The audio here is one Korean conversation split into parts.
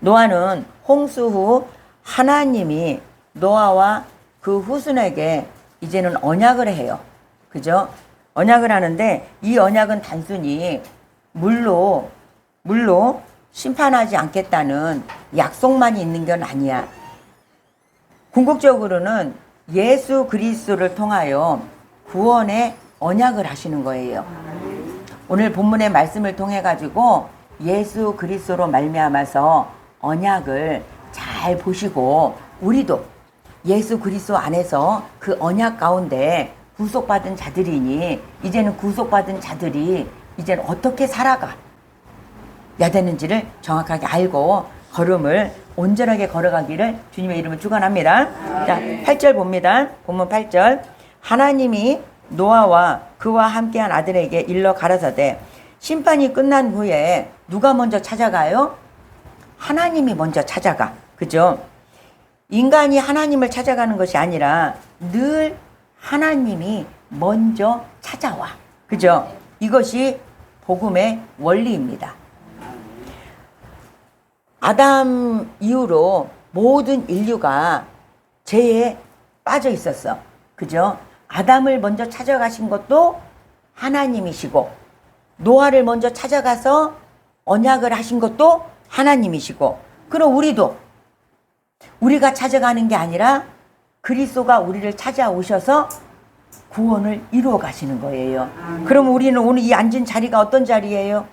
노아는 홍수 후 하나님이 노아와 그 후손에게 이제는 언약을 해요. 그죠? 언약을 하는데 이 언약은 단순히 물로 심판하지 않겠다는 약속만 있는 건 아니야. 궁극적으로는 예수 그리스도를 통하여 구원의 언약을 하시는 거예요. 오늘 본문의 말씀을 통해 가지고 예수 그리스도로 말미암아서 언약을 잘 보시고 우리도 예수 그리스도 안에서 그 언약 가운데 구속받은 자들이니 이제는 구속받은 자들이 이제는 어떻게 살아가야 되는지를 정확하게 알고 걸음을 온전하게 걸어가기를 주님의 이름으로 축원합니다. 자, 8절 봅니다. 본문 8절. 하나님이 노아와 그와 함께한 아들에게 일러 가라사대 심판이 끝난 후에 누가 먼저 찾아가요? 하나님이 먼저 찾아가. 그죠? 인간이 하나님을 찾아가는 것이 아니라 늘 하나님이 먼저 찾아와. 그죠? 이것이 복음의 원리입니다. 아담 이후로 모든 인류가 죄에 빠져 있었어. 그죠? 아담을 먼저 찾아가신 것도 하나님이시고 노아를 먼저 찾아가서 언약을 하신 것도 하나님이시고 그럼 우리가 찾아가는 게 아니라 그리스도가 우리를 찾아오셔서 구원을 이루어 가시는 거예요. 그럼 우리는 오늘 이 앉은 자리가 어떤 자리예요?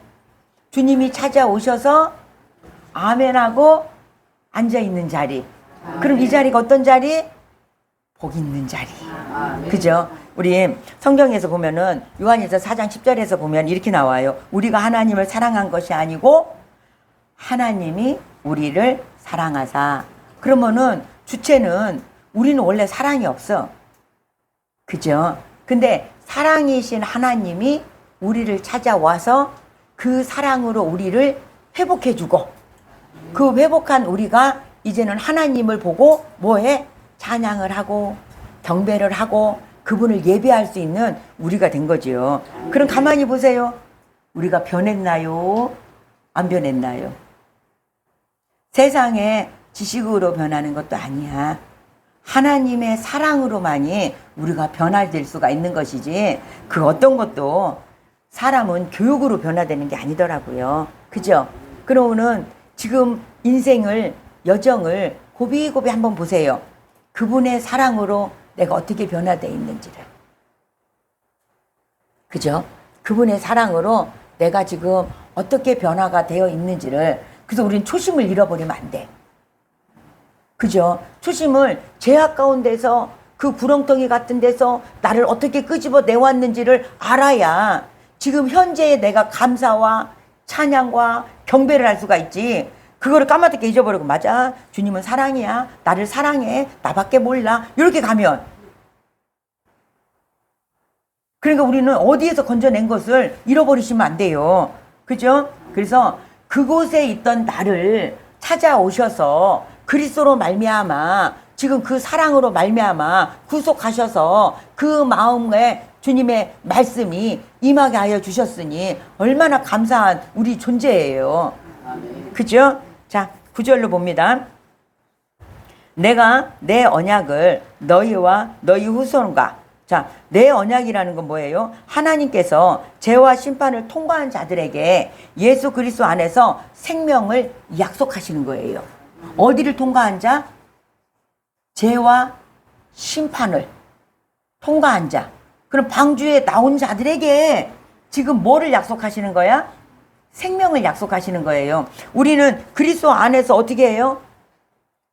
주님이 찾아오셔서 아멘하고 앉아있는 자리. 그럼 이 자리가 어떤 자리? 복 있는 자리. 그죠? 우리 성경에서 보면은 요한일서 4장 10절에서 보면 이렇게 나와요. 우리가 하나님을 사랑한 것이 아니고 하나님이 우리를 사랑하사. 그러면은 주체는 우리는 원래 사랑이 없어. 그죠? 근데 사랑이신 하나님이 우리를 찾아와서 그 사랑으로 우리를 회복해주고 그 회복한 우리가 이제는 하나님을 보고 뭐해? 찬양을 하고 경배를 하고 그분을 예배할 수 있는 우리가 된 거지요. 그럼 가만히 보세요. 우리가 변했나요? 안 변했나요? 세상의 지식으로 변하는 것도 아니야. 하나님의 사랑으로만이 우리가 변화될 수가 있는 것이지 그 어떤 것도 사람은 교육으로 변화되는 게 아니더라고요. 그죠? 그러면은 지금 인생을 여정을 고비고비 한번 보세요. 그분의 사랑으로 내가 어떻게 변화되어 있는지를. 그죠? 그분의 사랑으로 내가 지금 어떻게 변화가 되어 있는지를. 그래서 우리는 초심을 잃어버리면 안 돼. 그죠? 초심을 죄악 가운데서 그 구렁텅이 같은 데서 나를 어떻게 끄집어 내왔는지를 알아야 지금 현재의 내가 감사와 찬양과 경배를 할 수가 있지. 그거를 까맣게 잊어버리고 맞아 주님은 사랑이야 나를 사랑해 나밖에 몰라 이렇게 가면 그러니까 우리는 어디에서 건져낸 것을 잃어버리시면 안 돼요. 그죠? 그래서 그곳에 있던 나를 찾아오셔서 그리스도로 말미암아 지금 그 사랑으로 말미암아 구속하셔서 그 마음에 주님의 말씀이 임하게 하여 주셨으니 얼마나 감사한 우리 존재예요. 그죠? 자, 9절로 봅니다. 내가 내 언약을 너희와 너희 후손과 자, 내 언약이라는 건 뭐예요? 하나님께서 죄와 심판을 통과한 자들에게 예수 그리스도 안에서 생명을 약속하시는 거예요. 어디를 통과한 자? 죄와 심판을 통과한 자. 그럼 방주에 나온 자들에게 지금 뭐를 약속하시는 거야? 생명을 약속하시는 거예요. 우리는 그리스도 안에서 어떻게 해요?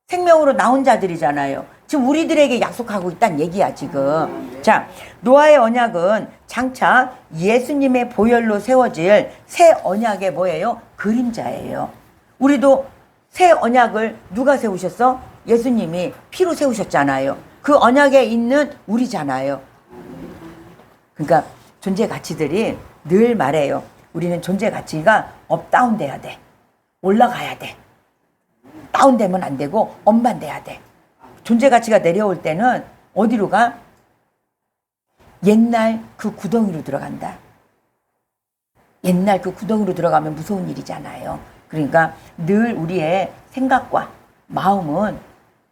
생명으로 나온 자들이잖아요. 지금 우리들에게 약속하고 있다는 얘기야 지금. 자, 노아의 언약은 장차 예수님의 보혈로 세워질 새 언약의 뭐예요? 그림자예요. 우리도 새 언약을 누가 세우셨어? 예수님이 피로 세우셨잖아요. 그 언약에 있는 우리잖아요. 그러니까 존재 가치들이 늘 말해요. 우리는 존재 가치가 업다운 돼야 돼. 올라가야 돼. 다운되면 안 되고 업만 돼야 돼. 존재 가치가 내려올 때는 어디로 가? 옛날 그 구덩이로 들어간다. 옛날 그 구덩이로 들어가면 무서운 일이잖아요. 그러니까 늘 우리의 생각과 마음은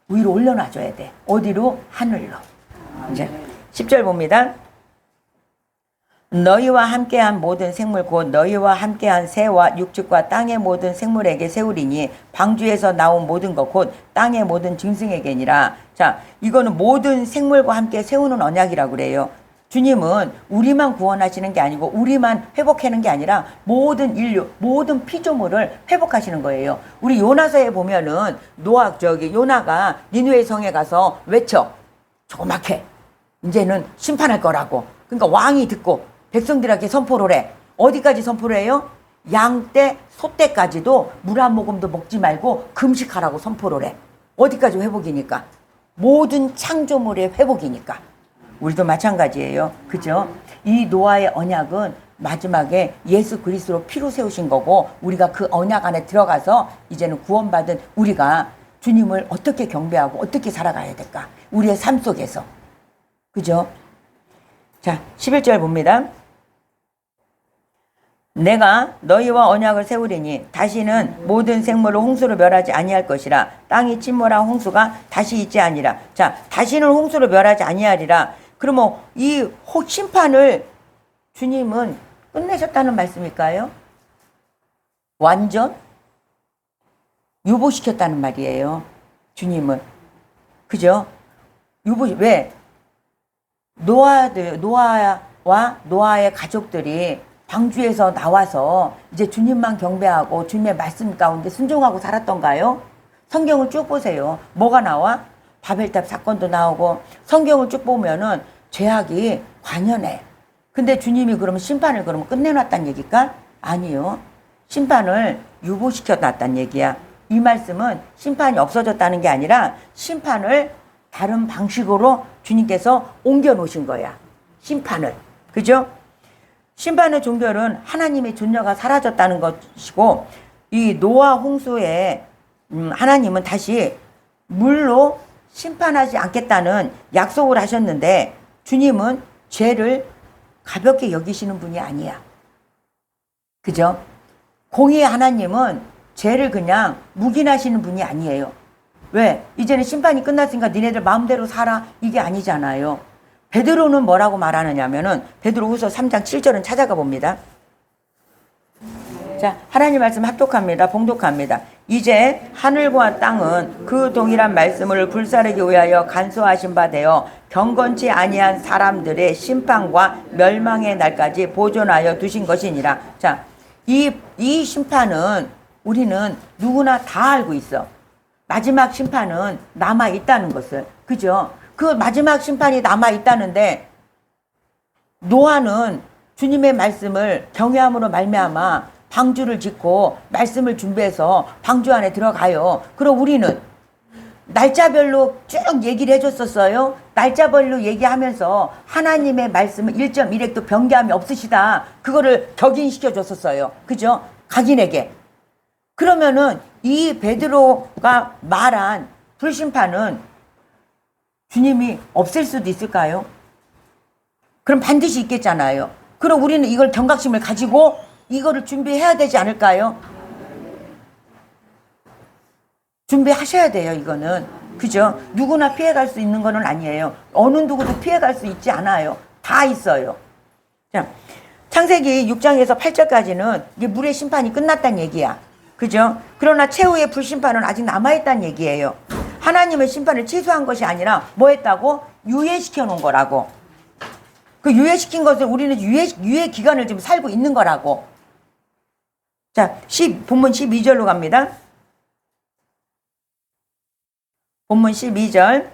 위로 올려놔줘야 돼. 어디로? 하늘로. 이제 10절 봅니다. 너희와 함께한 모든 생물 곧 너희와 함께한 새와 육축과 땅의 모든 생물에게 세우리니 방주에서 나온 모든 것 곧 땅의 모든 짐승에게니라. 자, 이거는 모든 생물과 함께 세우는 언약이라고 그래요. 주님은 우리만 구원하시는 게 아니고 우리만 회복하는 게 아니라 모든 인류, 모든 피조물을 회복하시는 거예요. 우리 요나서에 보면은 요나가 니느웨 성에 가서 외쳐. 조막해. 이제는 심판할 거라고. 그러니까 왕이 듣고 백성들에게 선포를 해. 어디까지 선포를 해요? 양떼, 소떼까지도 물 한 모금도 먹지 말고 금식하라고 선포를 해. 어디까지 회복이니까? 모든 창조물의 회복이니까. 우리도 마찬가지예요. 그죠? 이 노아의 언약은 마지막에 예수 그리스도로 피로 세우신 거고 우리가 그 언약 안에 들어가서 이제는 구원받은 우리가 주님을 어떻게 경배하고 어떻게 살아가야 될까? 우리의 삶 속에서. 그죠? 자, 11절 봅니다. 내가 너희와 언약을 세우리니 다시는 모든 생물을 홍수로 멸하지 아니할 것이라. 땅이 침몰한 홍수가 다시 있지 아니라. 자, 다시는 홍수로 멸하지 아니하리라. 그러면 이 심판을 주님은 끝내셨다는 말씀일까요? 완전 유보시켰다는 말이에요. 주님은. 그죠? 왜? 노아와 노아의 가족들이 방주에서 나와서 이제 주님만 경배하고 주님의 말씀 가운데 순종하고 살았던가요? 성경을 쭉 보세요. 뭐가 나와? 바벨탑 사건도 나오고 성경을 쭉 보면은 죄악이 관연해. 근데 주님이 그러면 심판을 그러면 끝내놨단 얘기일까? 아니요. 심판을 유보시켜 놨단 얘기야. 이 말씀은 심판이 없어졌다는 게 아니라 심판을 다른 방식으로 주님께서 옮겨 놓으신 거야. 심판을. 그죠? 심판의 종결은 하나님의 존재가 사라졌다는 것이고 이 노아 홍수에 하나님은 다시 물로 심판하지 않겠다는 약속을 하셨는데 주님은 죄를 가볍게 여기시는 분이 아니야. 그죠? 공의의 하나님은 죄를 그냥 묵인하시는 분이 아니에요. 왜? 이제는 심판이 끝났으니까 니네들 마음대로 살아. 이게 아니잖아요. 베드로는 뭐라고 말하느냐면은 베드로후서 3장 7절은 찾아가 봅니다. 자, 하나님 말씀 합독합니다. 봉독합니다. 이제 하늘과 땅은 그 동일한 말씀을 불사르기 위하여 간소하신 바 되어 경건치 아니한 사람들의 심판과 멸망의 날까지 보존하여 두신 것이니라. 자, 이 심판은 우리는 누구나 다 알고 있어. 마지막 심판은 남아 있다는 것을. 그죠? 그 마지막 심판이 남아 있다는데 노아는 주님의 말씀을 경외함으로 말미암아 방주를 짓고 말씀을 준비해서 방주 안에 들어가요. 그럼 우리는 날짜별로 쭉 얘기를 해줬었어요. 날짜별로 얘기하면서 하나님의 말씀은 1.1획도 변개함이 없으시다. 그거를 격인시켜 줬었어요. 그죠? 각인에게. 그러면은 이 베드로가 말한 불심판은 주님이 없앨 수도 있을까요? 그럼 반드시 있겠잖아요. 그럼 우리는 이걸 경각심을 가지고 이거를 준비해야 되지 않을까요? 준비하셔야 돼요, 이거는. 그죠? 누구나 피해갈 수 있는 거는 아니에요. 어느 누구도 피해갈 수 있지 않아요. 다 있어요. 자, 창세기 6장에서 8절까지는 이게 물의 심판이 끝났다는 얘기야. 그죠? 그러나 최후의 불심판은 아직 남아있다는 얘기예요. 하나님의 심판을 취소한 것이 아니라 뭐 했다고? 유예시켜 놓은 거라고. 그 유예시킨 것을 우리는 유예 기간을 지금 살고 있는 거라고. 자, 본문 12절로 갑니다. 본문 12절.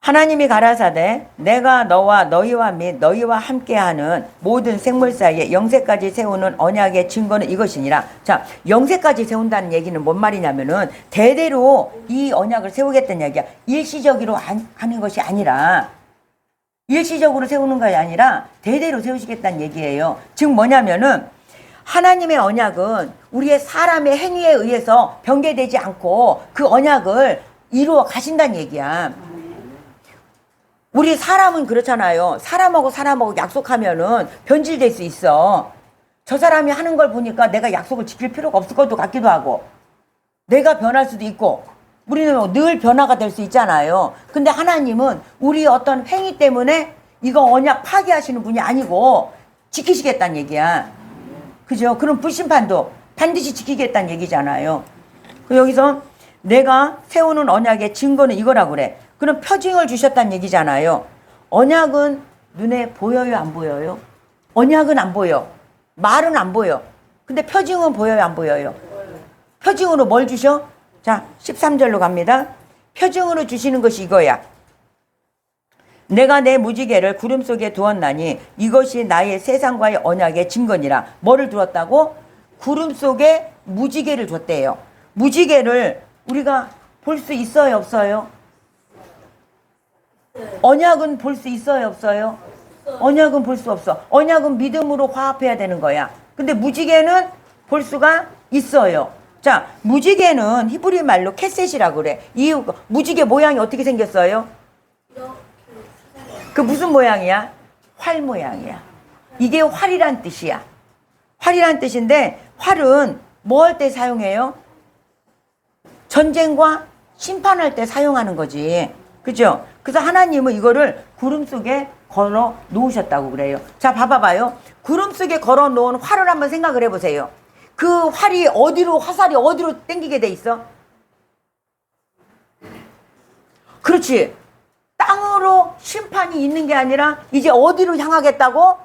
하나님이 가라사대 내가 너와 너희와 및 너희와 함께하는 모든 생물 사이에 영세까지 세우는 언약의 증거는 이것이니라. 자, 영세까지 세운다는 얘기는 뭔 말이냐면은 대대로 이 언약을 세우겠다는 얘기야. 일시적으로 하는 것이 아니라 일시적으로 세우는 것이 아니라 대대로 세우시겠다는 얘기예요. 즉 뭐냐면은 하나님의 언약은 우리의 사람의 행위에 의해서 변개되지 않고 그 언약을 이루어 가신다는 얘기야. 우리 사람은 그렇잖아요. 사람하고 약속하면은 변질될 수 있어. 저 사람이 하는 걸 보니까 내가 약속을 지킬 필요가 없을 것도 같기도 하고. 내가 변할 수도 있고 우리는 늘 변화가 될 수 있잖아요. 근데 하나님은 우리 어떤 행위 때문에 이거 언약 파기하시는 분이 아니고 지키시겠다는 얘기야. 그죠? 그럼 불심판도 반드시 지키겠다는 얘기잖아요. 여기서 내가 세우는 언약의 증거는 이거라고 그래. 그럼 표징을 주셨다는 얘기잖아요. 언약은 눈에 보여요, 안 보여요? 언약은 안 보여. 말은 안 보여. 근데 표징은 보여요, 안 보여요? 표징으로 뭘 주셔? 자, 13절로 갑니다. 표징으로 주시는 것이 이거야. 내가 내 무지개를 구름 속에 두었나니 이것이 나의 세상과의 언약의 증거니라. 뭐를 두었다고? 구름 속에 무지개를 줬대요. 무지개를 우리가 볼 수 있어요, 없어요? 언약은 볼 수 있어요, 없어요? 언약은 볼 수 없어. 언약은 믿음으로 화합해야 되는 거야. 근데 무지개는 볼 수가 있어요. 자, 무지개는 히브리 말로 캐셋이라고 그래. 이 무지개 모양이 어떻게 생겼어요? 그 무슨 모양이야? 활 모양이야. 이게 활이란 뜻이야. 활이란 뜻인데 활은 뭐 할 때 사용해요? 전쟁과 심판할 때 사용하는 거지. 그죠? 그래서 하나님은 이거를 구름 속에 걸어 놓으셨다고 그래요. 자, 봐봐요. 구름 속에 걸어 놓은 활을 한번 생각을 해보세요. 그 활이 어디로, 화살이 어디로 땡기게 돼 있어? 그렇지. 땅으로 심판이 있는 게 아니라 이제 어디로 향하겠다고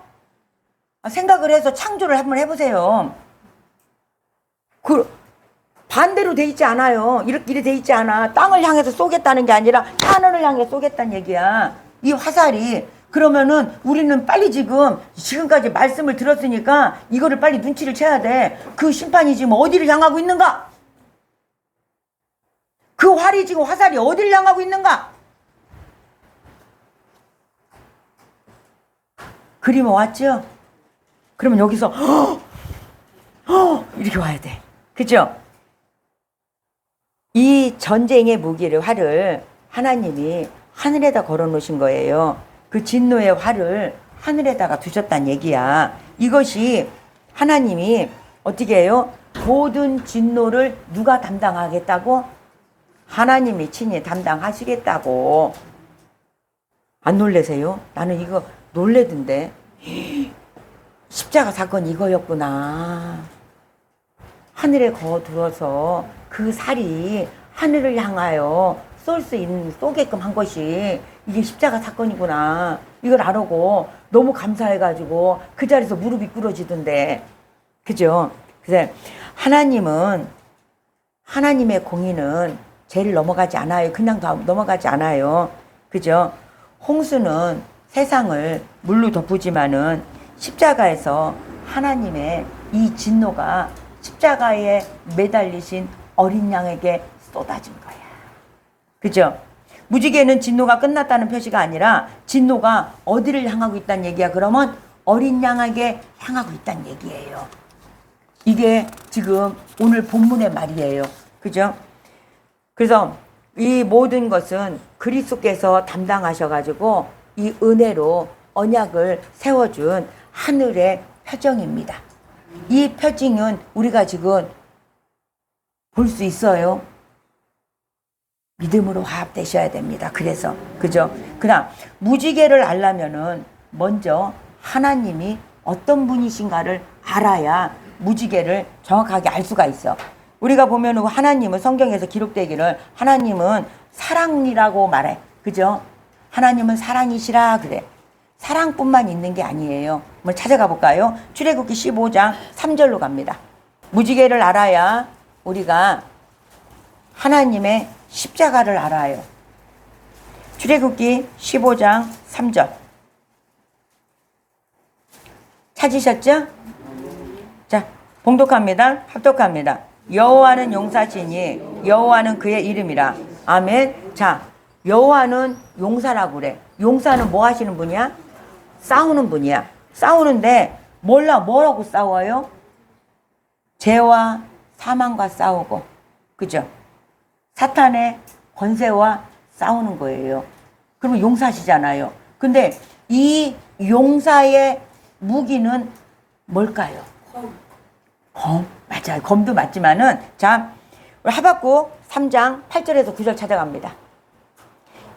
생각을 해서 창조를 한번 해보세요. 반대로 돼 있지 않아요. 이렇게 돼 있지 않아. 땅을 향해서 쏘겠다는 게 아니라 하늘을 향해 쏘겠다는 얘기야. 이 화살이. 그러면은 우리는 빨리 지금까지 말씀을 들었으니까 이거를 빨리 눈치를 채야 돼. 그 심판이 지금 어디를 향하고 있는가? 그 활이 지금 화살이 어디를 향하고 있는가? 그림 왔죠? 그러면 여기서 이렇게 와야 돼. 그죠? 이 전쟁의 무기를, 활을 하나님이 하늘에다 걸어 놓으신 거예요. 그 진노의 활을 하늘에다가 두셨단 얘기야. 이것이 하나님이 어떻게 해요? 모든 진노를 누가 담당하겠다고? 하나님이 친히 담당하시겠다고. 안 놀래세요? 나는 이거 놀래던데. 십자가 사건 이거였구나. 하늘에 거두어서 그 살이 하늘을 향하여 쏘게끔 한 것이 이게 십자가 사건이구나. 이걸 알고 너무 감사해가지고 그 자리에서 무릎이 꿇어지던데. 그죠? 그래서 하나님의 공의는 죄를 넘어가지 않아요. 그냥 넘어가지 않아요. 그죠? 홍수는 세상을 물로 덮으지만은 십자가에서 하나님의 이 진노가 십자가에 매달리신 어린 양에게 쏟아진 거야. 그죠? 무지개는 진노가 끝났다는 표시가 아니라 진노가 어디를 향하고 있다는 얘기야. 그러면 어린 양에게 향하고 있다는 얘기예요. 이게 지금 오늘 본문의 말이에요. 그죠? 그래서 이 모든 것은 그리스도께서 담당하셔가지고 이 은혜로 언약을 세워준 하늘의 표징입니다. 이 표징은 우리가 지금 볼 수 있어요. 믿음으로 화합되셔야 됩니다. 그래서 그죠? 그다음 무지개를 알려면은 먼저 하나님이 어떤 분이신가를 알아야 무지개를 정확하게 알 수가 있어. 우리가 보면 하나님은 성경에서 기록되기를 하나님은 사랑이라고 말해. 그죠? 하나님은 사랑이시라 그래. 사랑뿐만 있는 게 아니에요. 한번 찾아가 볼까요? 출애굽기 15장 3절로 갑니다. 무지개를 알아야 우리가 하나님의 십자가를 알아요. 출애굽기 15장 3절. 찾으셨죠? 자, 봉독합니다. 합독합니다. 여호와는 용사시니 여호와는 그의 이름이라. 아멘. 자, 여호와는 용사라고 그래. 용사는 뭐 하시는 분이야? 싸우는 분이야. 싸우는데 뭐라고 싸워요? 죄와 사망과 싸우고, 그죠? 사탄의 권세와 싸우는 거예요. 그러면 용사시잖아요. 근데 이 용사의 무기는 뭘까요? 검. 맞아요. 검도 맞지만은, 자, 하박국 3장 8절에서 9절 찾아갑니다.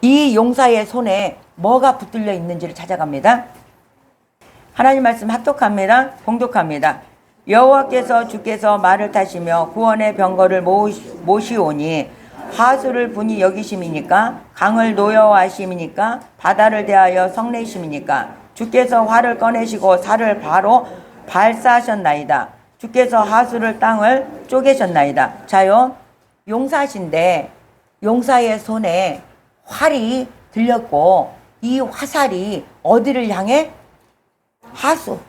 이 용사의 손에 뭐가 붙들려 있는지를 찾아갑니다. 하나님 말씀 합독합니다. 봉독합니다. 여호와께서 주께서 말을 타시며 구원의 병거를 모시오니 하수를 분이 여기심이니까 강을 노여워하심이니까 바다를 대하여 성내심이니까 주께서 활을 꺼내시고 살을 바로 발사하셨나이다. 주께서 하수를 땅을 쪼개셨나이다. 자요, 용사신데 용사의 손에 활이 들렸고 이 화살이 어디를 향해? 하수.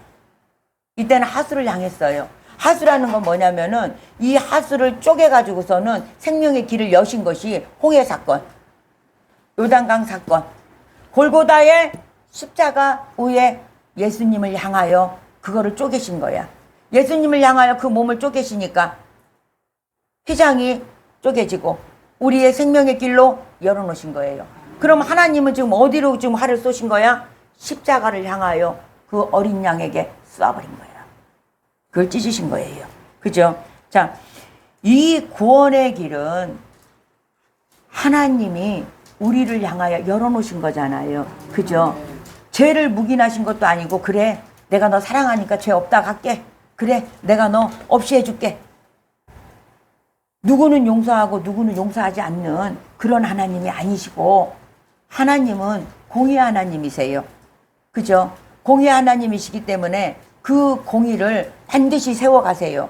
이때는 하수를 향했어요. 하수라는 건 뭐냐면은 이 하수를 쪼개가지고서는 생명의 길을 여신 것이 홍해 사건, 요단강 사건, 골고다의 십자가 위에 예수님을 향하여 그거를 쪼개신 거야. 예수님을 향하여 그 몸을 쪼개시니까 휘장이 쪼개지고 우리의 생명의 길로 열어놓으신 거예요. 그럼 하나님은 지금 어디로 지금 활을 쏘신 거야? 십자가를 향하여 그 어린 양에게 쏴버린 거야. 그걸 찢으신 거예요. 그죠? 자, 이 구원의 길은 하나님이 우리를 향하여 열어놓으신 거잖아요. 그죠? 죄를 묵인하신 것도 아니고, 그래, 내가 너 사랑하니까 죄 없다 갈게. 그래, 내가 너 없이 해줄게. 누구는 용서하고 누구는 용서하지 않는 그런 하나님이 아니시고, 하나님은 공의 하나님이세요. 그죠? 공의 하나님이시기 때문에 그 공의를 반드시 세워가세요.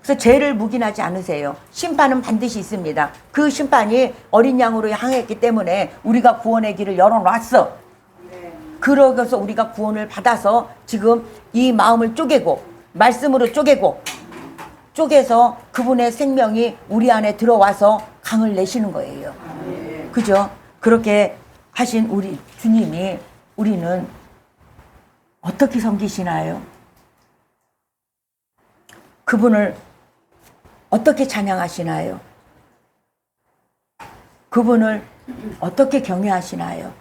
그래서 죄를 묵인하지 않으세요. 심판은 반드시 있습니다. 그 심판이 어린 양으로 향했기 때문에 우리가 구원의 길을 열어놨어. 그러고서 우리가 구원을 받아서 지금 이 마음을 쪼개고 말씀으로 쪼개서 그분의 생명이 우리 안에 들어와서 강을 내시는 거예요. 그죠? 그렇게 하신 우리 주님이 우리는 어떻게 섬기시나요? 그분을 어떻게 찬양하시나요? 그분을 어떻게 경외하시나요?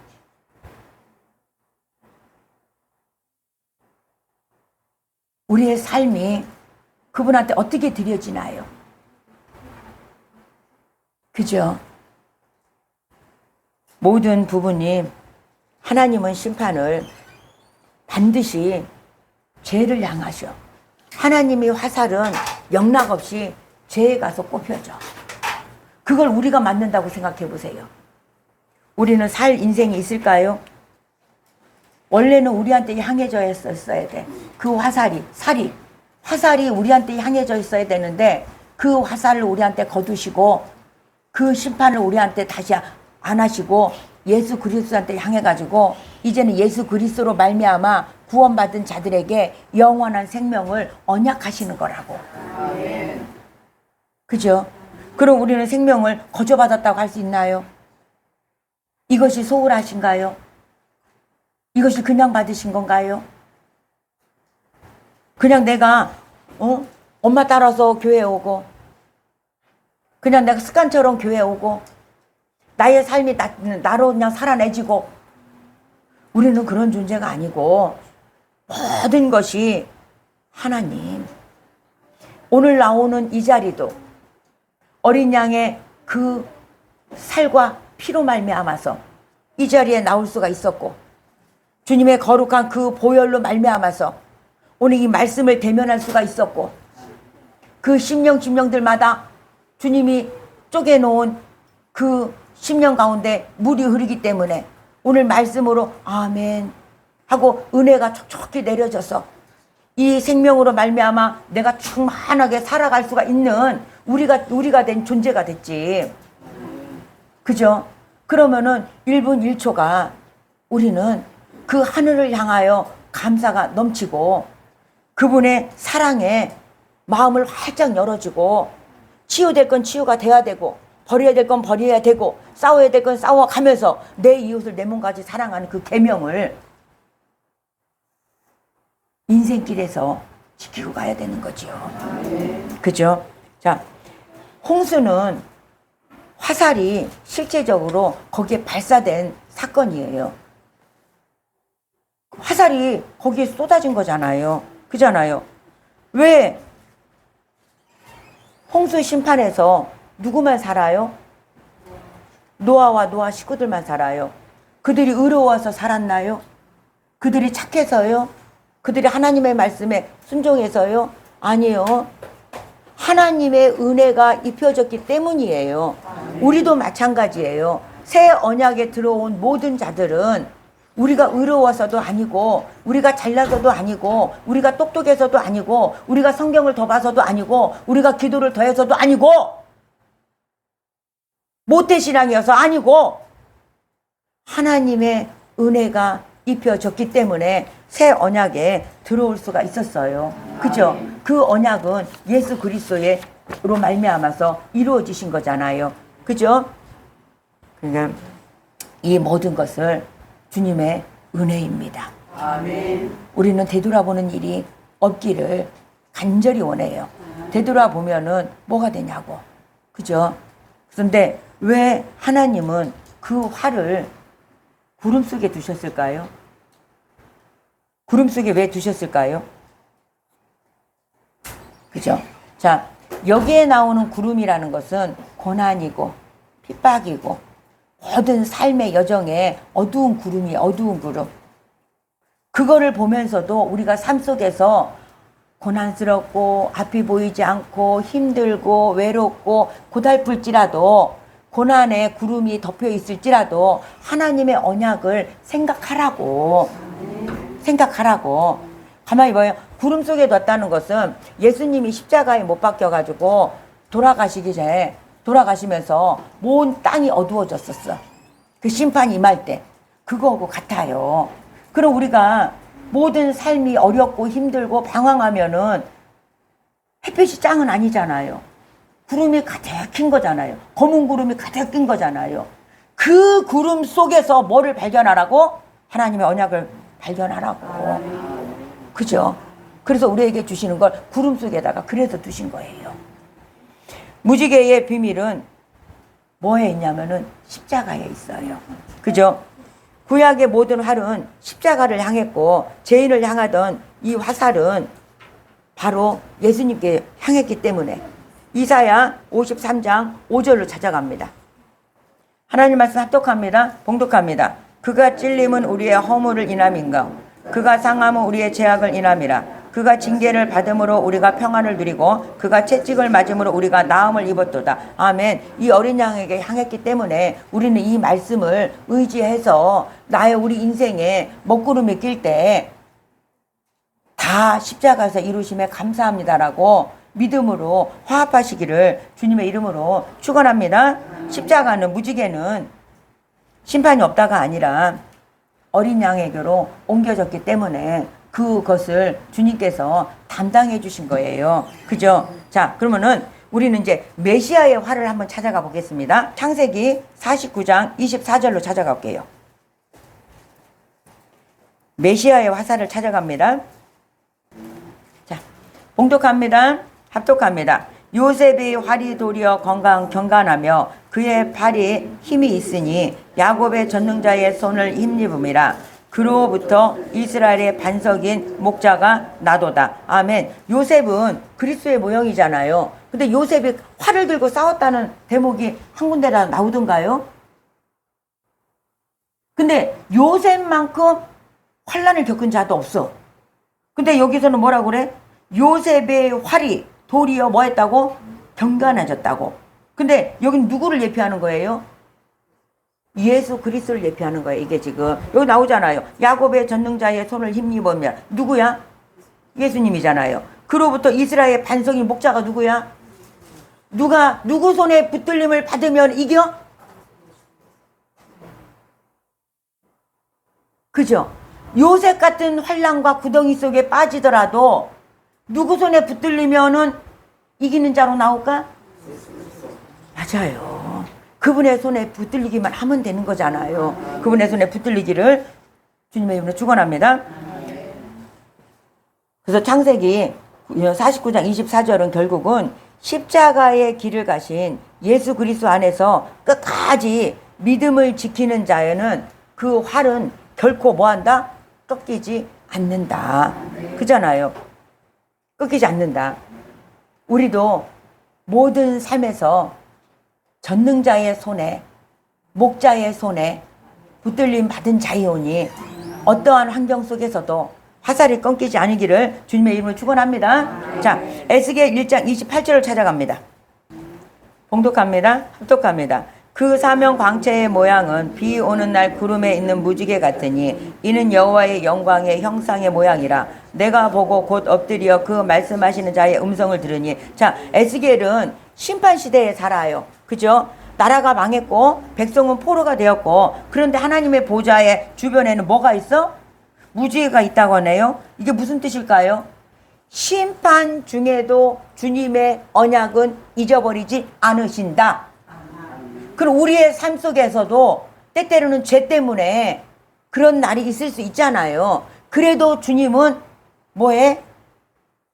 우리의 삶이 그분한테 어떻게 드려지나요? 그죠? 모든 부분이 하나님은 심판을 반드시 죄를 향하셔. 하나님이 화살은 영락없이 죄에 가서 꼽혀져. 그걸 우리가 맞는다고 생각해 보세요. 우리는 살 인생이 있을까요? 원래는 우리한테 향해져 있었어야 돼. 그 화살이 우리한테 향해져 있어야 되는데 그 화살을 우리한테 거두시고 그 심판을 우리한테 다시 안 하시고 예수 그리스도한테 향해가지고 이제는 예수 그리스도로 말미암아 구원받은 자들에게 영원한 생명을 언약하시는 거라고. 그죠? 그럼 우리는 생명을 거저받았다고 할 수 있나요? 이것이 소홀하신가요? 이것이 그냥 받으신 건가요? 그냥 내가 엄마 따라서 교회 오고 그냥 내가 습관처럼 교회 오고 나의 삶이 나로 그냥 살아내지고, 우리는 그런 존재가 아니고 모든 것이 하나님. 오늘 나오는 이 자리도 어린 양의 그 살과 피로 말미암아서 이 자리에 나올 수가 있었고, 주님의 거룩한 그 보혈로 말미암아서 오늘 이 말씀을 대면할 수가 있었고, 그 심령들마다 주님이 쪼개놓은 그 심령 가운데 물이 흐르기 때문에 오늘 말씀으로 아멘 하고 은혜가 촉촉히 내려져서 이 생명으로 말미암아 내가 충만하게 살아갈 수가 있는 우리가 된 존재가 됐지. 그죠? 그러면은 1분 1초가 우리는 그 하늘을 향하여 감사가 넘치고 그분의 사랑에 마음을 활짝 열어주고, 치유될 건 치유가 돼야 되고 버려야 될 건 버려야 되고 싸워야 될 건 싸워가면서 내 이웃을 내 몸까지 사랑하는 그 계명을 인생길에서 지키고 가야 되는 거죠. 그죠? 자, 홍수는 화살이 실제적으로 거기에 발사된 사건이에요. 화살이 거기에 쏟아진 거잖아요. 그잖아요. 왜 홍수 심판에서 누구만 살아요? 노아와 노아 식구들만 살아요. 그들이 의로워서 살았나요? 그들이 착해서요? 그들이 하나님의 말씀에 순종해서요? 아니요. 하나님의 은혜가 입혀졌기 때문이에요. 우리도 마찬가지예요. 새 언약에 들어온 모든 자들은 우리가 의로워서도 아니고, 우리가 잘나서도 아니고, 우리가 똑똑해서도 아니고, 우리가 성경을 더 봐서도 아니고, 우리가 기도를 더 해서도 아니고, 모태신앙이어서 아니고, 하나님의 은혜가 입혀졌기 때문에 새 언약에 들어올 수가 있었어요. 그죠? 그 언약은 예수 그리스도로 말미암아서 이루어지신 거잖아요. 그죠? 그러니까 이 모든 것을 주님의 은혜입니다. 아멘. 우리는 되돌아보는 일이 없기를 간절히 원해요. 되돌아보면은 뭐가 되냐고. 그죠? 그런데 왜 하나님은 그 화를 구름 속에 두셨을까요? 구름 속에 왜 두셨을까요? 그죠? 자, 여기에 나오는 구름이라는 것은 고난이고 핍박이고 모든 삶의 여정에 어두운 구름이 어두운 구름. 그거를 보면서도 우리가 삶 속에서 고난스럽고 앞이 보이지 않고 힘들고 외롭고 고달플지라도 고난의 구름이 덮여 있을지라도 하나님의 언약을 생각하라고. 가만히 봐요. 구름 속에 뒀다는 것은 예수님이 십자가에 못 박혀가지고 돌아가시기 전에 돌아가시면서 온 땅이 어두워졌었어. 그 심판이 임할 때. 그거하고 같아요. 그럼 우리가 모든 삶이 어렵고 힘들고 방황하면은 햇빛이 짱은 아니잖아요. 구름이 가득 낀 거잖아요. 검은 구름이 가득 낀 거잖아요. 그 구름 속에서 뭐를 발견하라고? 하나님의 언약을 발견하라고. 그죠? 그래서 우리에게 주시는 걸 구름 속에다가 그래서 두신 거예요. 무지개의 비밀은 뭐에 있냐면은 십자가에 있어요. 그죠? 구약의 모든 활은 십자가를 향했고 죄인을 향하던 이 화살은 바로 예수님께 향했기 때문에 이사야 53장 5절로 찾아갑니다. 하나님 말씀 합독합니다. 봉독합니다. 그가 찔림은 우리의 허물을 인함인가? 그가 상함은 우리의 죄악을 인함이라. 그가 징계를 받음으로 우리가 평안을 누리고 그가 채찍을 맞음으로 우리가 나음을 입었도다. 아멘. 이 어린 양에게 향했기 때문에 우리는 이 말씀을 의지해서 우리 인생에 먹구름이 낄 때 다 십자가에서 이루심에 감사합니다라고 믿음으로 화합하시기를 주님의 이름으로 축원합니다. 십자가는 무지개는 심판이 없다가 아니라 어린 양에게로 옮겨졌기 때문에 그것을 주님께서 담당해 주신 거예요. 그죠? 자, 그러면은 우리는 이제 메시아의 활을 한번 찾아가 보겠습니다. 창세기 49장 24절로 찾아가 볼게요. 메시아의 화살을 찾아갑니다. 자, 봉독합니다. 합독합니다. 요셉의 활이 도리어 경건하며 그의 팔이 힘이 있으니 야곱의 전능자의 손을 힘입음이라. 그로부터 이스라엘의 반석인 목자가 나도다. 아멘. 요셉은 그리스도의 모형이잖아요. 근데 요셉이 활을 들고 싸웠다는 대목이 한 군데나 나오던가요? 근데 요셉만큼 환난을 겪은 자도 없어. 근데 여기서는 뭐라고 그래? 요셉의 활이 도리어 뭐 했다고? 경건해졌다고. 근데 여긴 누구를 예표하는 거예요? 예수 그리스도를 예표하는 거예요. 이게 지금 여기 나오잖아요. 야곱의 전능자의 손을 힘입으며 누구야? 예수님이잖아요. 그로부터 이스라엘 반석인 목자가 누구야? 누구 손에 붙들림을 받으면 이겨? 그죠? 요셉 같은 환난과 구덩이 속에 빠지더라도 누구 손에 붙들리면은 이기는 자로 나올까? 맞아요. 그분의 손에 붙들리기만 하면 되는 거잖아요. 그분의 손에 붙들리기를 주님의 이름으로 축원합니다. 그래서 창세기 49장 24절은 결국은 십자가의 길을 가신 예수 그리스도 안에서 끝까지 믿음을 지키는 자에는 그 활은 결코 뭐한다? 꺾이지 않는다. 그잖아요. 꺾이지 않는다. 우리도 모든 삶에서 전능자의 손에, 목자의 손에 붙들림 받은 자이오니 어떠한 환경 속에서도 화살이 끊기지 않으기를 주님의 이름으로 축원합니다. 자, 에스겔 1장 28절을 찾아갑니다. 봉독합니다. 합독합니다. 그 사명 광채의 모양은 비 오는 날 구름에 있는 무지개 같으니 이는 여호와의 영광의 형상의 모양이라. 내가 보고 곧 엎드려 그 말씀하시는 자의 음성을 들으니. 자, 에스겔은 심판 시대에 살아요. 그죠? 나라가 망했고 백성은 포로가 되었고, 그런데 하나님의 보좌의 주변에는 뭐가 있어? 무지개가 있다고 하네요. 이게 무슨 뜻일까요? 심판 중에도 주님의 언약은 잊어버리지 않으신다. 그럼 우리의 삶 속에서도 때때로는 죄 때문에 그런 날이 있을 수 있잖아요. 그래도 주님은 뭐해?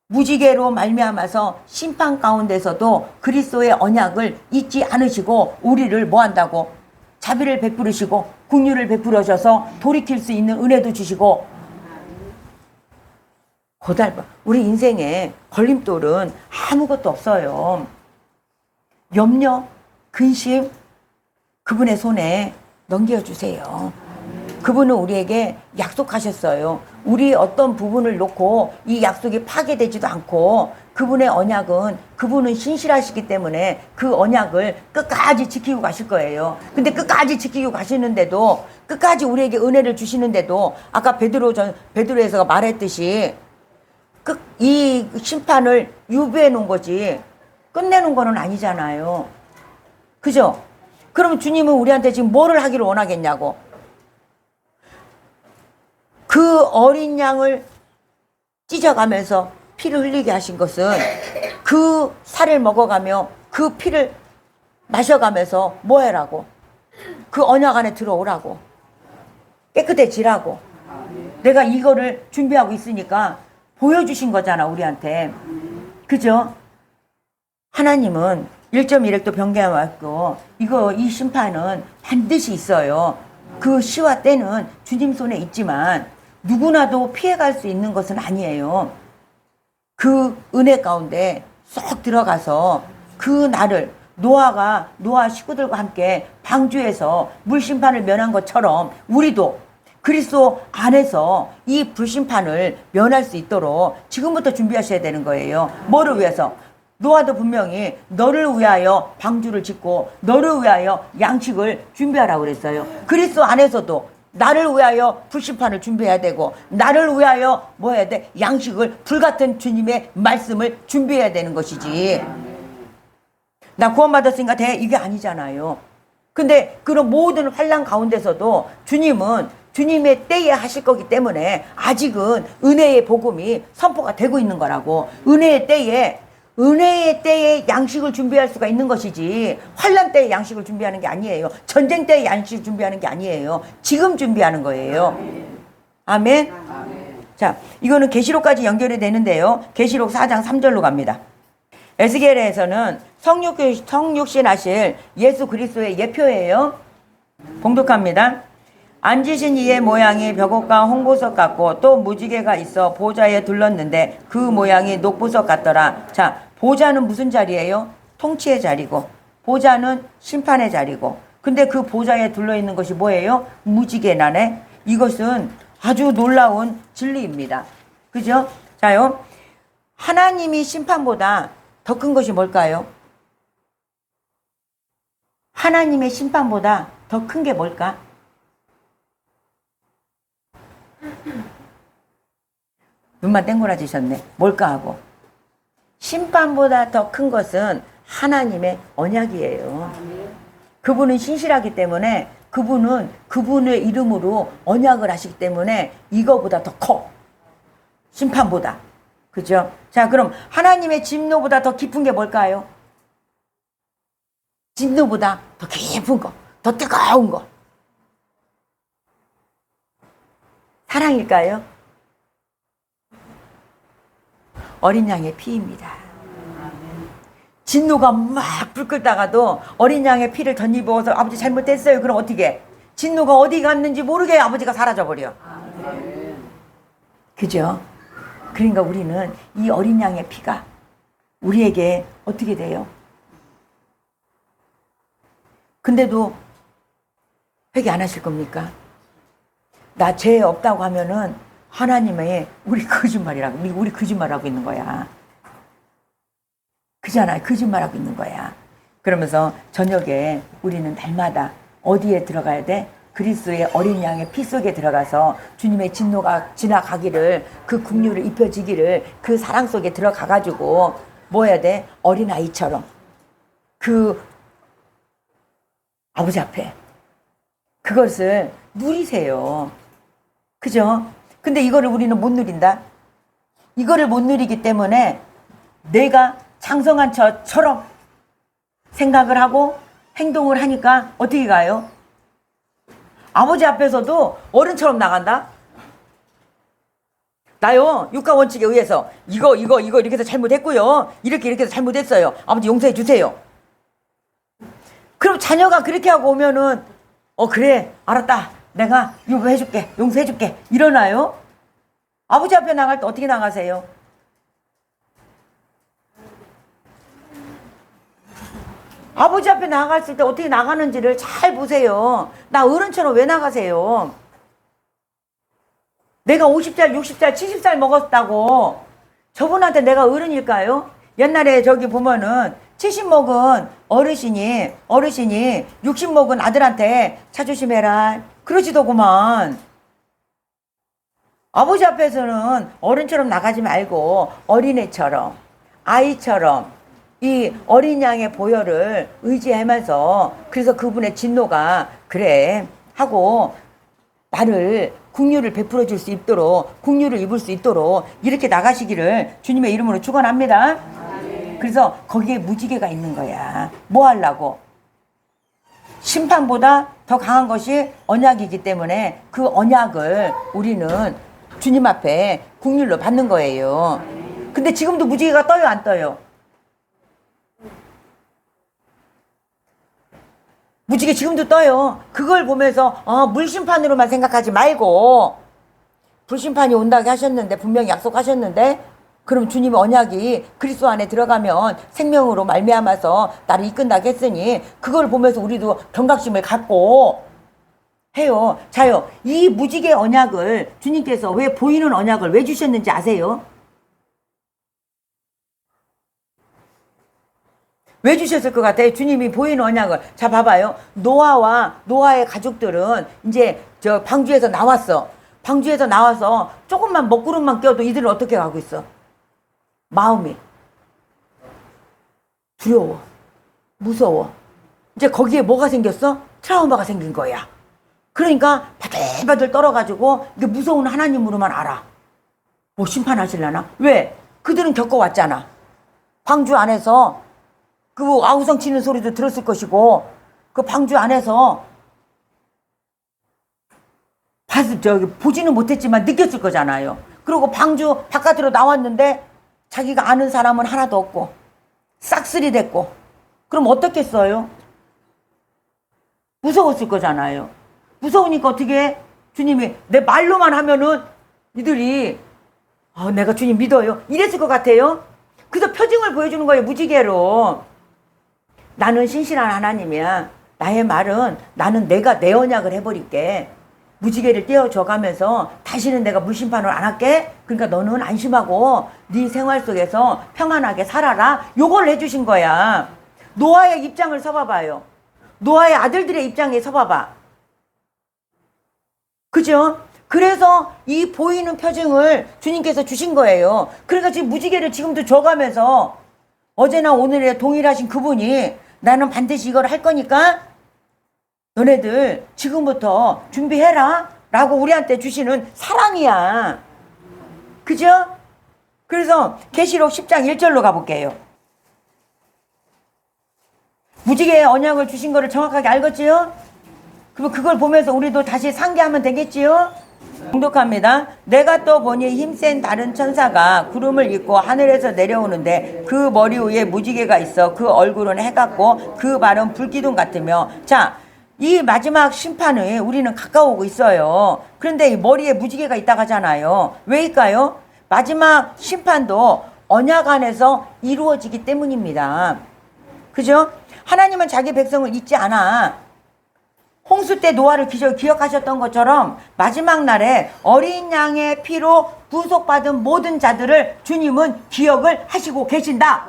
무지개로 말미암아서 심판 가운데서도 그리스도의 언약을 잊지 않으시고 우리를 뭐한다고? 자비를 베푸시고 긍휼을 베풀으셔서 돌이킬 수 있는 은혜도 주시고. 고달파. 우리 인생에 걸림돌은 아무것도 없어요. 염려, 근심, 그분의 손에 넘겨주세요. 그분은 우리에게 약속하셨어요. 우리 어떤 부분을 놓고 이 약속이 파괴되지도 않고, 그분의 언약은, 그분은 신실하시기 때문에 그 언약을 끝까지 지키고 가실 거예요. 근데 끝까지 지키고 가시는데도, 끝까지 우리에게 은혜를 주시는데도, 아까 베드로에서 말했듯이 이 심판을 유배해 놓은 거지 끝내는 거는 아니잖아요. 그죠? 그럼 주님은 우리한테 지금 뭐를 하기를 원하겠냐고. 그 어린 양을 찢어가면서 피를 흘리게 하신 것은 그 살을 먹어가며 그 피를 마셔가면서 뭐 해라고? 그 언약 안에 들어오라고, 깨끗해지라고. 내가 이거를 준비하고 있으니까 보여주신 거잖아, 우리한테. 그죠? 하나님은 1.1획도 변개하고 이 심판은 반드시 있어요. 그 시와 때는 주님 손에 있지만 누구나도 피해갈 수 있는 것은 아니에요. 그 은혜 가운데 쏙 들어가서 그 날을 노아 식구들과 함께 방주에서 물심판을 면한 것처럼 우리도 그리스도 안에서 이 불심판을 면할 수 있도록 지금부터 준비하셔야 되는 거예요. 뭐를 위해서? 노아도 분명히 너를 위하여 방주를 짓고 너를 위하여 양식을 준비하라고 그랬어요. 그리스도 안에서도 나를 위하여 불심판을 준비해야 되고, 나를 위하여 뭐 해야 돼? 양식을, 불같은 주님의 말씀을 준비해야 되는 것이지. 나 구원받았으니까 돼, 이게 아니잖아요. 근데 그런 모든 환난 가운데서도 주님은 주님의 때에 하실 거기 때문에 아직은 은혜의 복음이 선포가 되고 있는 거라고. 은혜의 때에 양식을 준비할 수가 있는 것이지, 환난 때에 양식을 준비하는 게 아니에요. 전쟁 때에 양식을 준비하는 게 아니에요. 지금 준비하는 거예요. 아멘. 자, 이거는 계시록까지 연결이 되는데요. 계시록 4장 3절로 갑니다. 에스겔에서는 성육신 하실 예수 그리스도의 예표예요. 봉독합니다. 앉으신 이의 모양이 벽옥과 홍보석 같고 또 무지개가 있어 보좌에 둘렀는데 그 모양이 녹보석 같더라. 자, 보좌는 무슨 자리예요? 통치의 자리고, 보좌는 심판의 자리고, 근데 그 보좌에 둘러있는 것이 뭐예요? 무지개나네. 이것은 아주 놀라운 진리입니다. 그죠? 자요, 하나님이 심판보다 더 큰 것이 뭘까요? 하나님의 심판보다 더 큰 게 뭘까? 눈만 땡그라지셨네. 뭘까 하고. 심판보다 더 큰 것은 하나님의 언약이에요. 그분은 신실하기 때문에 그분은 그분의 이름으로 언약을 하시기 때문에 이거보다 더 커. 심판보다. 그죠? 자, 그럼 하나님의 진노보다 더 깊은 게 뭘까요? 진노보다 더 깊은 거, 더 뜨거운 거. 사랑일까요? 어린 양의 피입니다. 진노가 막 불 끓다가도 어린 양의 피를 덧입어서 아버지 잘못했어요. 그럼 어떻게? 진노가 어디 갔는지 모르게 아버지가 사라져버려. 그죠? 그러니까 우리는 이 어린 양의 피가 우리에게 어떻게 돼요? 근데도 회개 안 하실 겁니까? 나 죄 없다고 하면은 하나님의 우리 거짓말이라고, 우리 거짓말하고 있는 거야. 그잖아, 거짓말하고 있는 거야. 그러면서 저녁에 우리는 날마다 어디에 들어가야 돼? 그리스도의 어린 양의 피 속에 들어가서 주님의 진노가 지나가기를, 그 긍휼을 입혀지기를, 그 사랑 속에 들어가가지고 뭐 해야 돼? 어린아이처럼 그 아버지 앞에 그것을 누리세요. 그죠? 근데 이거를 우리는 못 누린다. 이거를 못 누리기 때문에 내가 장성한 저처럼 생각을 하고 행동을 하니까 어떻게 가요? 아버지 앞에서도 어른처럼 나간다? 나요, 육가 원칙에 의해서 이거 이렇게 해서 잘못했고요. 이렇게 해서 잘못했어요. 아버지 용서해 주세요. 그럼 자녀가 그렇게 하고 오면은 그래, 알았다. 내가 용서해줄게. 용서해줄게. 이러나요? 아버지 앞에 나갈 때 어떻게 나가세요? 아버지 앞에 나갔을 때 어떻게 나가는지를 잘 보세요. 나 어른처럼 왜 나가세요? 내가 50살, 60살, 70살 먹었다고 저분한테 내가 어른일까요? 옛날에 저기 보면은 70 먹은 어르신이 60 먹은 아들한테 자조심해라 그러지더구만. 아버지 앞에서는 어른처럼 나가지 말고 어린애처럼, 아이처럼 이 어린 양의 보혈을 의지하면서, 그래서 그분의 진노가 그래 하고 나를 긍휼을 베풀어 줄 수 있도록, 긍휼을 입을 수 있도록 이렇게 나가시기를 주님의 이름으로 축원합니다. 그래서 거기에 무지개가 있는 거야. 뭐 하려고? 심판보다 더 강한 것이 언약이기 때문에 그 언약을 우리는 주님 앞에 긍휼로 받는 거예요. 근데 지금도 무지개가 떠요, 안 떠요? 무지개 지금도 떠요. 그걸 보면서 물심판으로만 생각하지 말고, 불심판이 온다고 하셨는데, 분명히 약속하셨는데, 그럼 주님의 언약이 그리스도 안에 들어가면 생명으로 말미암아서 나를 이끈다고 했으니 그걸 보면서 우리도 경각심을 갖고 해요. 자요, 이 무지개 언약을 주님께서 왜 보이는 언약을 왜 주셨는지 아세요? 왜 주셨을 것 같아요? 주님이 보이는 언약을. 자, 봐봐요. 노아의 가족들은 이제 저 방주에서 나왔어. 방주에서 나와서 조금만 먹구름만 껴도 이들은 어떻게 가고 있어? 마음이 두려워, 무서워. 이제 거기에 뭐가 생겼어? 트라우마가 생긴 거야. 그러니까 바들바들 떨어가지고 이게 무서운 하나님으로만 알아. 뭐 심판하실라나? 왜? 그들은 겪어왔잖아. 방주 안에서 그 아우성 치는 소리도 들었을 것이고, 그 방주 안에서 보지는 못했지만 느꼈을 거잖아요. 그리고 방주 바깥으로 나왔는데 자기가 아는 사람은 하나도 없고 싹쓸이 됐고, 그럼 어떻겠어요? 무서웠을 거잖아요. 무서우니까 어떻게 해? 주님이 내 말로만 하면은 이들이 내가 주님 믿어요 이랬을 것 같아요. 그래서 표징을 보여주는 거예요. 무지개로. 나는 신실한 하나님이야. 나의 말은 나는 내가 내 언약을 해버릴게. 무지개를 떼어줘가면서 다시는 내가 물심판을 안 할게. 그러니까 너는 안심하고 네 생활 속에서 평안하게 살아라. 요걸 해주신 거야. 노아의 입장을 서봐봐요. 노아의 아들들의 입장에 서봐봐. 그죠? 그래서 이 보이는 표징을 주님께서 주신 거예요. 그러니까 지금 무지개를 지금도 줘가면서 어제나 오늘에 동일하신 그분이 나는 반드시 이걸 할 거니까 너네들 지금부터 준비해라 라고 우리한테 주시는 사랑이야. 그죠? 그래서 계시록 10장 1절로 가볼게요. 무지개의 언약을 주신 거를 정확하게 알겠지요? 그럼 그걸 보면서 우리도 다시 상기하면 되겠지요? 공독합니다. 내가 또 보니 힘센 다른 천사가 구름을 입고 하늘에서 내려오는데 그 머리 위에 무지개가 있어 그 얼굴은 해 같고 그 발은 불기둥 같으며. 자, 이 마지막 심판에 우리는 가까우고 있어요. 그런데 이 머리에 무지개가 있다고 하잖아요. 왜일까요? 마지막 심판도 언약 안에서 이루어지기 때문입니다. 그죠? 하나님은 자기 백성을 잊지 않아. 홍수 때 노아를 기억하셨던 것처럼 마지막 날에 어린 양의 피로 구속받은 모든 자들을 주님은 기억을 하시고 계신다.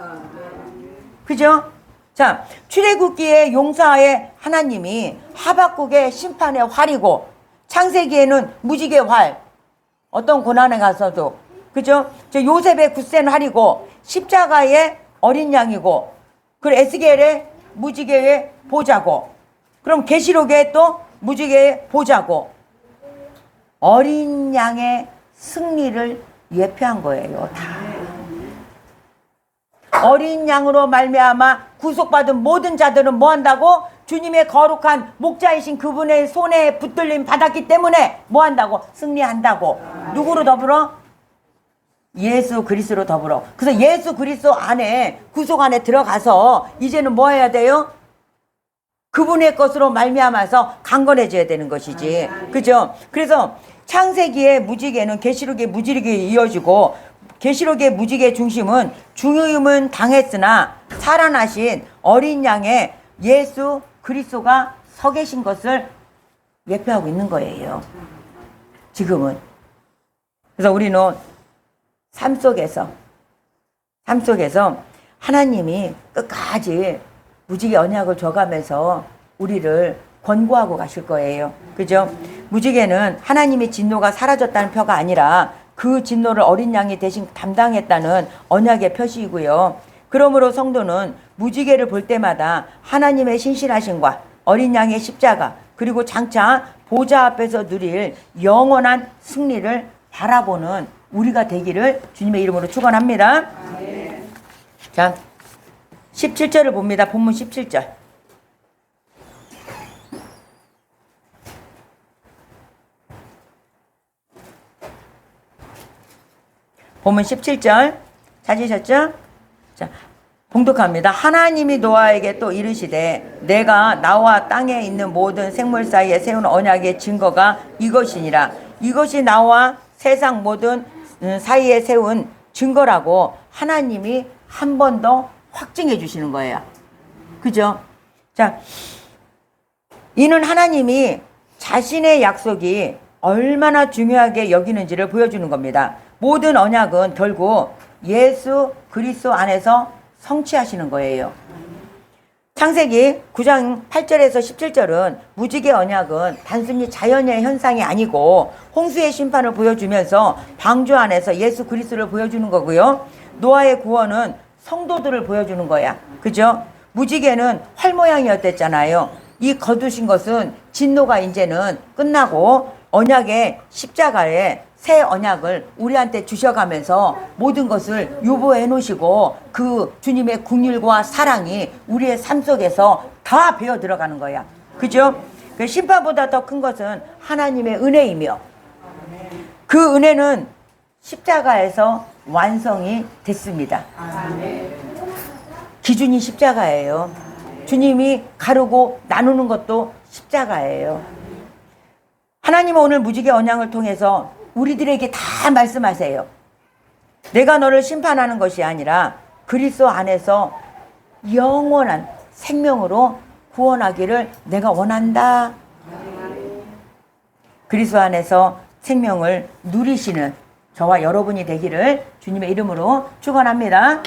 그죠? 자, 출애굽기의 용사의 하나님이 하박국의 심판의 활이고 창세기에는 무지개 활, 어떤 고난에 가서도, 그죠? 저 요셉의 굳센 활이고 십자가의 어린 양이고, 그리고 에스겔의 무지개의 보좌고, 그럼 계시록에 또 무지개의 보좌고, 어린 양의 승리를 예표한 거예요. 다. 어린 양으로 말미암아 구속받은 모든 자들은 뭐 한다고? 주님의 거룩한 목자이신 그분의 손에 붙들림 받았기 때문에 뭐 한다고? 승리한다고. 누구로 더불어? 예수 그리스도로 더불어. 그래서 예수 그리스도 안에, 구속 안에 들어가서 이제는 뭐 해야 돼요? 그분의 것으로 말미암아서 강건해져야 되는 것이지. 그죠? 그래서 창세기의 무지개는 계시록의 무지개에 이어지고, 계시록의 무지개 중심은 죽음은 당했으나 살아나신 어린 양의 예수 그리스도가 서 계신 것을 예표하고 있는 거예요. 지금은. 그래서 우리는 삶 속에서 하나님이 끝까지 무지개 언약을 줘가면서 우리를 권고하고 가실 거예요. 그죠? 무지개는 하나님의 진노가 사라졌다는 표가 아니라 그 진노를 어린 양이 대신 담당했다는 언약의 표시이고요. 그러므로 성도는 무지개를 볼 때마다 하나님의 신실하심과 어린 양의 십자가, 그리고 장차 보좌 앞에서 누릴 영원한 승리를 바라보는 우리가 되기를 주님의 이름으로 축원합니다. 자, 17절을 봅니다. 본문 17절. 본문 17절 찾으셨죠? 자, 봉독합니다. 하나님이 노아에게 또 이르시되 내가 나와 땅에 있는 모든 생물 사이에 세운 언약의 증거가 이것이니라. 이것이 나와 세상 모든 사이에 세운 증거라고 하나님이 한 번 더 확증해 주시는 거예요. 그죠? 자, 이는 하나님이 자신의 약속이 얼마나 중요하게 여기는지를 보여주는 겁니다. 모든 언약은 결국 예수 그리스도 안에서 성취하시는 거예요. 창세기 9장 8절에서 17절은 무지개 언약은 단순히 자연의 현상이 아니고 홍수의 심판을 보여주면서 방주 안에서 예수 그리스도를 보여주는 거고요. 노아의 구원은 성도들을 보여주는 거야. 그죠? 무지개는 활 모양이었댔잖아요. 이 거두신 것은 진노가 이제는 끝나고 언약의 십자가에 새 언약을 우리한테 주셔가면서 모든 것을 유보해 놓으시고 그 주님의 긍휼과 사랑이 우리의 삶 속에서 다 배어 들어가는 거야. 그죠? 그 심판보다 더 큰 것은 하나님의 은혜이며 그 은혜는 십자가에서 완성이 됐습니다. 기준이 십자가예요. 주님이 가르고 나누는 것도 십자가예요. 하나님은 오늘 무지개 언약을 통해서 우리들에게 다 말씀하세요. 내가 너를 심판하는 것이 아니라 그리스도 안에서 영원한 생명으로 구원하기를 내가 원한다. 그리스도 안에서 생명을 누리시는 저와 여러분이 되기를 주님의 이름으로 축원합니다.